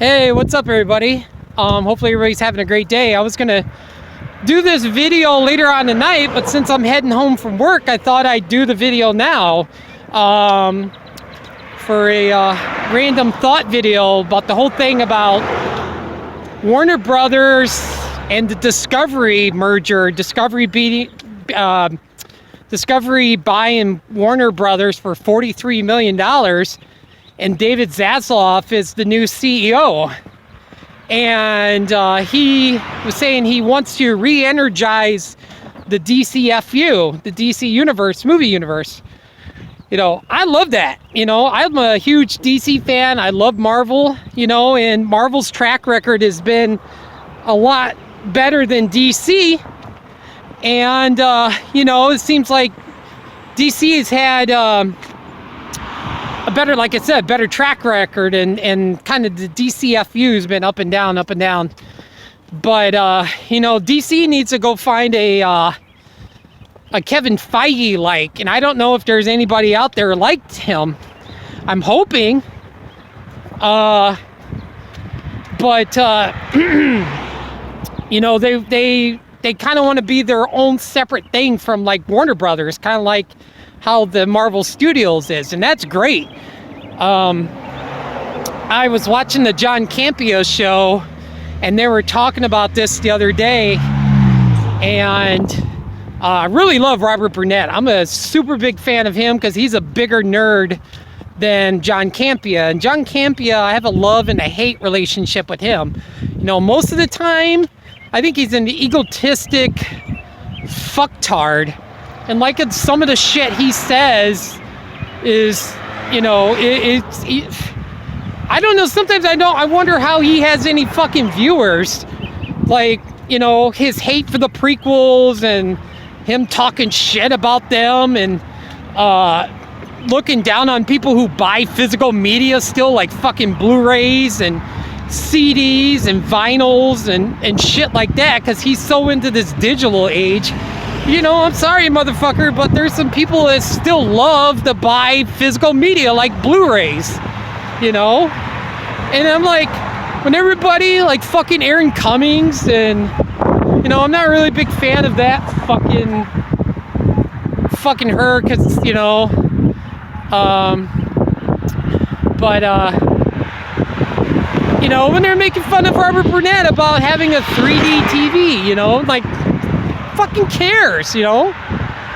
Hey, what's up, everybody? Hopefully everybody's having a great day. I was gonna do this video later on tonight, but since I'm heading home from work, I thought I'd do the video now for a random thought video about the whole thing about Warner Brothers and the Discovery merger. Discovery buying Warner Brothers for $43 million, and David Zaslav is the new CEO. And he was saying he wants to re-energize the DCFU, the DC universe, movie universe. You know, I love that. You know, I'm a huge DC fan. I love Marvel, you know, and Marvel's track record has been a lot better than DC. And, you know, it seems like DC has had a better, like I said, better track record, and kind of the DCFU has been up and down. But, you know, DC needs to go find a Kevin Feige like, and I don't know if there's anybody out there like him. I'm hoping. But, you know, they kind of want to be their own separate thing from like Warner Brothers, kind of like how the Marvel Studios is, and that's great. I was watching the John Campea show, and they were talking about this the other day, and I really love Robert Burnett. I'm a super big fan of him because he's a bigger nerd than John Campea. And John Campea, I have a love and a hate relationship with him. You know, most of the time, I think he's an egotistic fucktard. And like some of the shit he says is, you know, I don't know, sometimes I wonder how he has any fucking viewers. Like, you know, his hate for the prequels and him talking shit about them, and looking down on people who buy physical media still, like fucking Blu-rays and CDs and vinyls and shit like that, because he's so into this digital age. You know, I'm sorry, motherfucker, but there's some people that still love to buy physical media like Blu-rays, you know? And I'm like, when everybody, like fucking Aaron Cummings, and, you know, I'm not really a big fan of that fucking her, because, you know, you know, when they're making fun of Robert Burnett about having a 3D TV, you know, like, fucking cares, you know?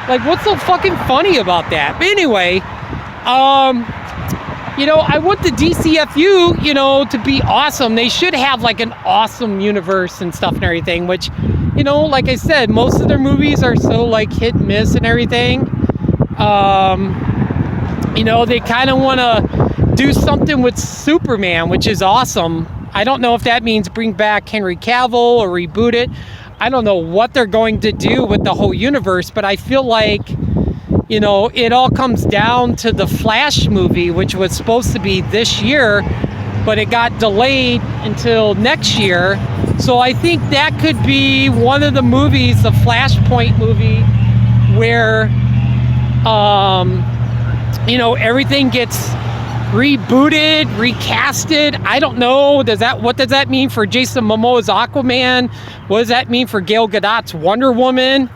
Like, what's so fucking funny about that? But anyway, you know, I want the DCFU, you know, to be awesome. They should have like an awesome universe and stuff and everything, which, you know, like I said, most of their movies are so like hit and miss and everything. You know, they kind of want to do something with Superman, which is awesome. I don't know if that means bring back Henry Cavill or reboot it. I don't know what they're going to do with the whole universe, but I feel like, you know, it all comes down to the Flash movie, which was supposed to be this year, but it got delayed until next year. So I think that could be one of the movies, the Flashpoint movie, where, you know, everything gets rebooted, recasted. I don't know. What does that mean for Jason Momoa's Aquaman? What does that mean for Gal Gadot's Wonder Woman?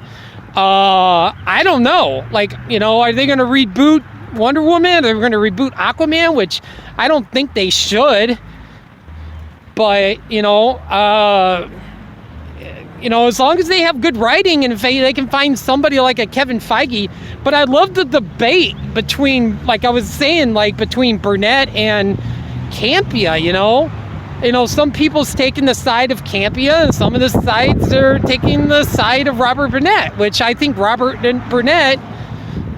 I don't know. Like, you know, are they going to reboot Wonder Woman? Are they going to reboot Aquaman? Which I don't think they should. But, you know, as long as they have good writing, and if they can find somebody like a Kevin Feige. But I love the debate between, like I was saying, like between Burnett and Campea, you know? You know, some people's taking the side of Campea, and some of the sides are taking the side of Robert Burnett, which I think Robert Burnett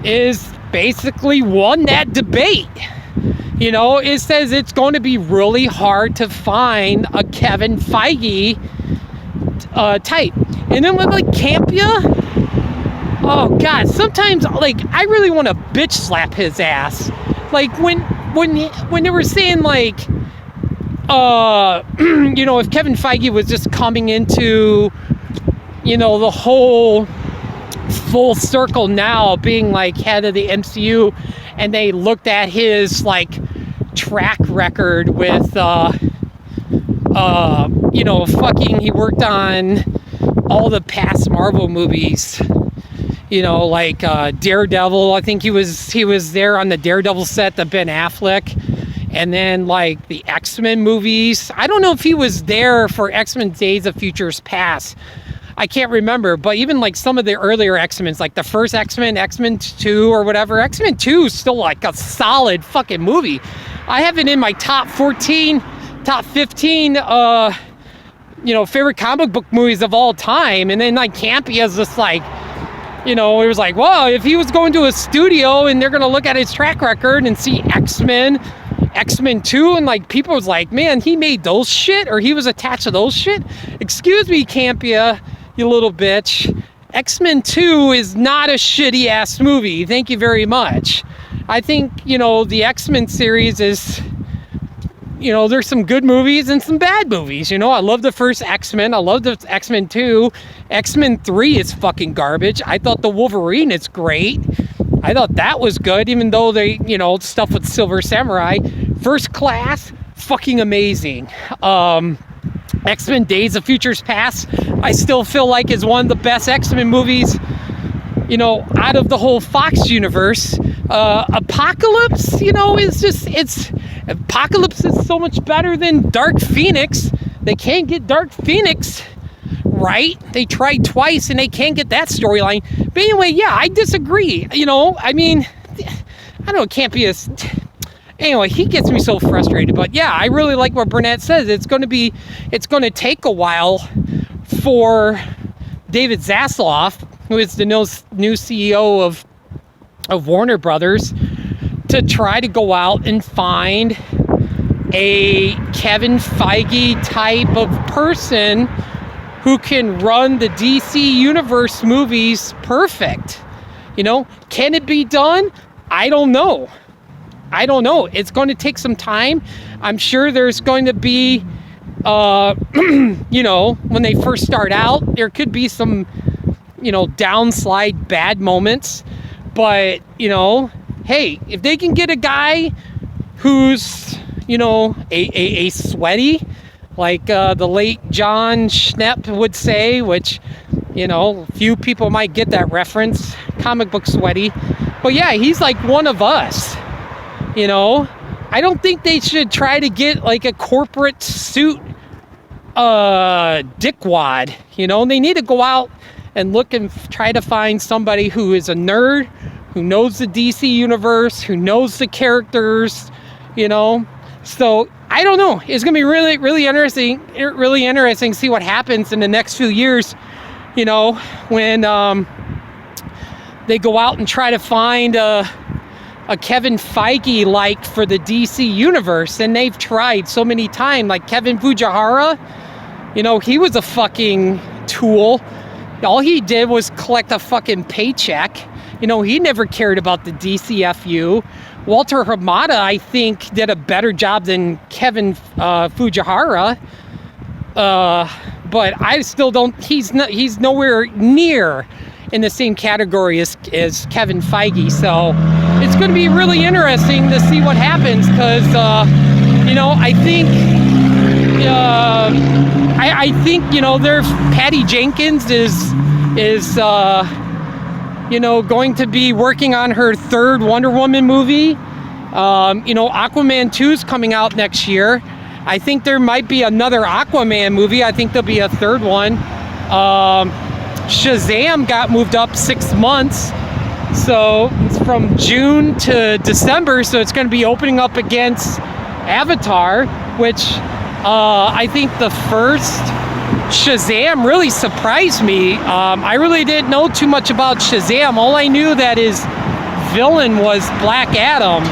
is basically won that debate. You know, it says it's going to be really hard to find a Kevin Feige type. And then with like Campea, oh god, sometimes like I really want to bitch slap his ass. Like when they were saying like, you know, if Kevin Feige was just coming into, you know, the whole full circle now, being like head of the MCU, and they looked at his like track record with He worked on all the past Marvel movies. Like Daredevil. I think he was there on the Daredevil set, the Ben Affleck. And then like the X-Men movies. I don't know if he was there for X-Men Days of Futures Past. I can't remember, but even like some of the earlier X-Men, like the first X-Men, X-Men 2 or whatever, X-Men 2 is still like a solid fucking movie. I have it in my top 15 favorite comic book movies of all time. And then like Campea is just like, it was like, well, if he was going to a studio and they're going to look at his track record and see X-Men 2, and like people was like, man, he made those shit, or he was attached to those shit. Excuse me, Campea, you little bitch. X-Men 2 is not a shitty ass movie. Thank you very much. I think, the X-Men series is, there's some good movies and some bad movies. I love the first X-Men. I love the X-Men 2. X-Men 3 is fucking garbage. I thought the Wolverine is great. I thought that was good, even though they, stuff with Silver Samurai. First Class, fucking amazing. X-Men Days of Futures Past, I still feel like is one of the best X-Men movies, out of the whole Fox universe. Apocalypse, Apocalypse is so much better than Dark Phoenix. They can't get Dark Phoenix right. They tried twice and they can't get that storyline. But anyway, yeah, I disagree. I don't know, it can't be as... Anyway, he gets me so frustrated. But yeah, I really like what Burnett says. It's going to take a while for David Zaslav, who is the new CEO of Warner Brothers, to try to go out and find a Kevin Feige type of person who can run the DC Universe movies perfect. Can it be done? I don't know. It's going to take some time. I'm sure there's going to be, when they first start out, there could be some, downslide bad moments. But, hey, if they can get a guy who's, a sweaty, like the late John Schnepp would say, which, few people might get that reference, comic book sweaty. But yeah, he's like one of us. I don't think they should try to get like a corporate suit dickwad. They need to go out and look and try to find somebody who is a nerd, who knows the DC universe, who knows the characters, So I don't know. It's gonna be really, really interesting. Really interesting to see what happens in the next few years. When they go out and try to find a Kevin Feige like for the DC universe, and they've tried so many times. Like Kevin Fujihara, he was a fucking tool. All he did was collect a fucking paycheck. He never cared about the DCFU. Walter Hamada, I think, did a better job than Kevin Fujihara. But I still don't. He's nowhere near in the same category as Kevin Feige. So it's going to be really interesting to see what happens, because I think there's Patty Jenkins is going to be working on her third Wonder Woman movie. Aquaman 2 is coming out next year. I think there might be another Aquaman movie. I think there'll be a third one. Shazam got moved up 6 months. So it's from June to December. So it's going to be opening up against Avatar, which I think the first Shazam really surprised me. I really didn't know too much about Shazam. All I knew that his villain was Black Adam.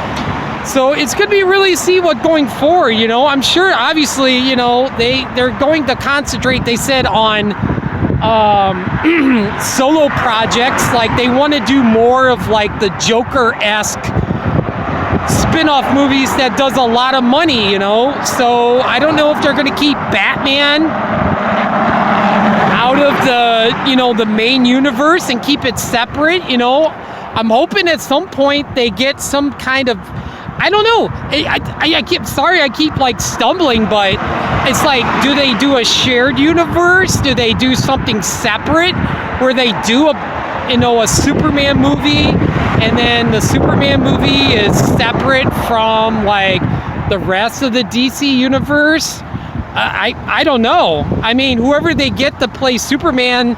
So it's going to be really see what going forward, I'm sure, obviously, they're going to concentrate, they said, on solo projects. Like they want to do more of like the Joker-esque spin-off movies that does a lot of money, So I don't know if they're going to keep Batman out of the main universe and keep it separate. I'm hoping at some point they get some kind of, I don't know. I keep, sorry, I keep like stumbling, but it's like, do they do a shared universe? Do they do something separate where they do a Superman movie, and then the Superman movie is separate from like the rest of the DC universe? I don't know. I mean, whoever they get to play Superman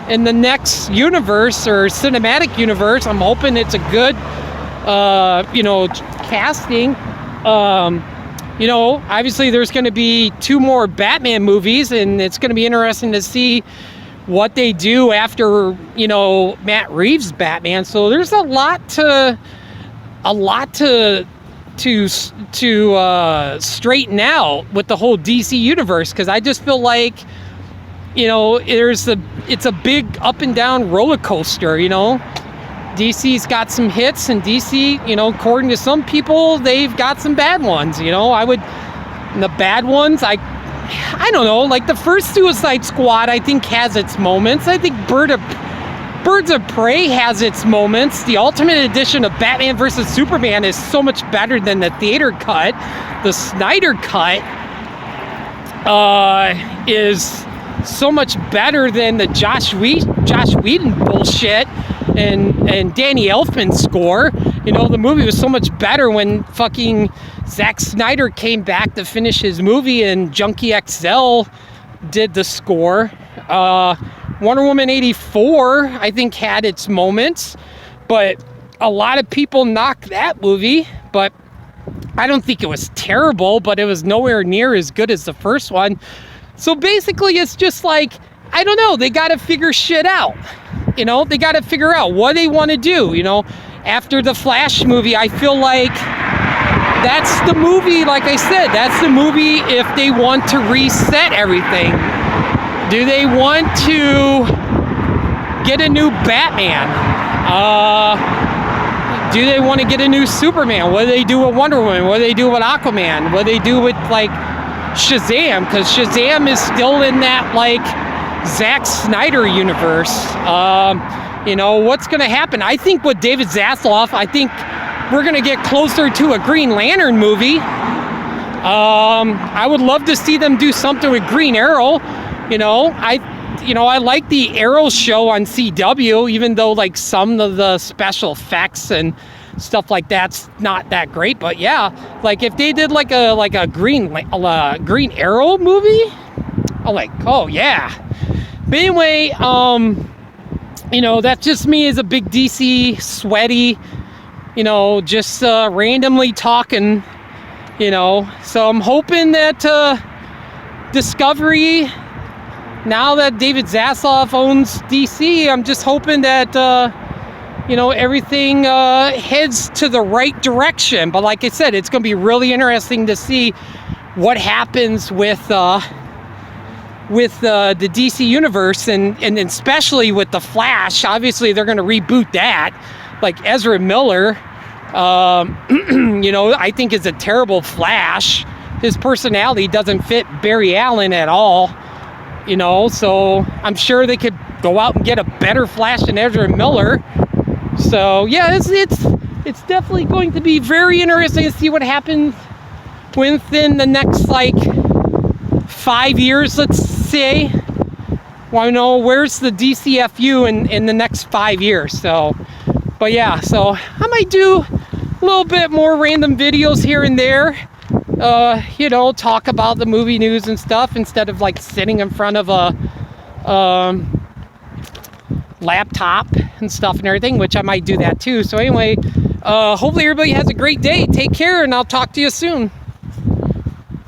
in the next universe or cinematic universe, I'm hoping it's a good, casting. Obviously there's going to be 2 more Batman movies, and it's going to be interesting to see what they do after, Matt Reeves' Batman. So there's a lot to straighten out with the whole DC universe, because I just feel like, it's a big up and down roller coaster. DC's got some hits, and DC, according to some people, they've got some bad ones. The bad ones, I don't know, like the first Suicide Squad, I think has its moments. I think Birds of Prey has its moments. The Ultimate Edition of Batman vs. Superman is so much better than the theater cut. The Snyder cut is so much better than the Josh Whedon bullshit and Danny Elfman's score. The movie was so much better when fucking Zack Snyder came back to finish his movie, and Junkie XL did the score. Wonder Woman 84, I think, had its moments, but a lot of people knocked that movie, but I don't think it was terrible, but it was nowhere near as good as the first one. So basically, it's just like, I don't know, they got to figure shit out. They got to figure out what they want to do. After the Flash movie, I feel like that's the movie, like I said, that's the movie if they want to reset everything. Do they want to get a new Batman? Do they want to get a new Superman? What do they do with Wonder Woman? What do they do with Aquaman? What do they do with, like, Shazam? Because Shazam is still in that, like, Zack Snyder universe. What's going to happen? I think with David Zaslav, I think we're going to get closer to a Green Lantern movie. I would love to see them do something with Green Arrow. I like the Arrow show on CW, even though like some of the special effects and stuff like that's not that great. But yeah, like if they did like a Green Arrow movie, I'm like, oh yeah. But anyway, that's just me as a big DC sweaty, just randomly talking, So I'm hoping that Discovery, now that David Zaslav owns DC, I'm just hoping that, everything heads to the right direction. But like I said, it's going to be really interesting to see what happens with the DC universe, and especially with the Flash. Obviously, they're going to reboot that. Like Ezra Miller, I think is a terrible Flash. His personality doesn't fit Barry Allen at all. So I'm sure they could go out and get a better Flash than Ezra Miller. So yeah, it's definitely going to be very interesting to see what happens within the next 5 years, let's say. Want to know where's the DCFU in the next 5 years. So, but yeah, so I might do a little bit more random videos here and there. Talk about the movie news and stuff instead of sitting in front of a laptop and stuff and everything, which I might do that too. So anyway, hopefully everybody has a great day. Take care, and I'll talk to you soon.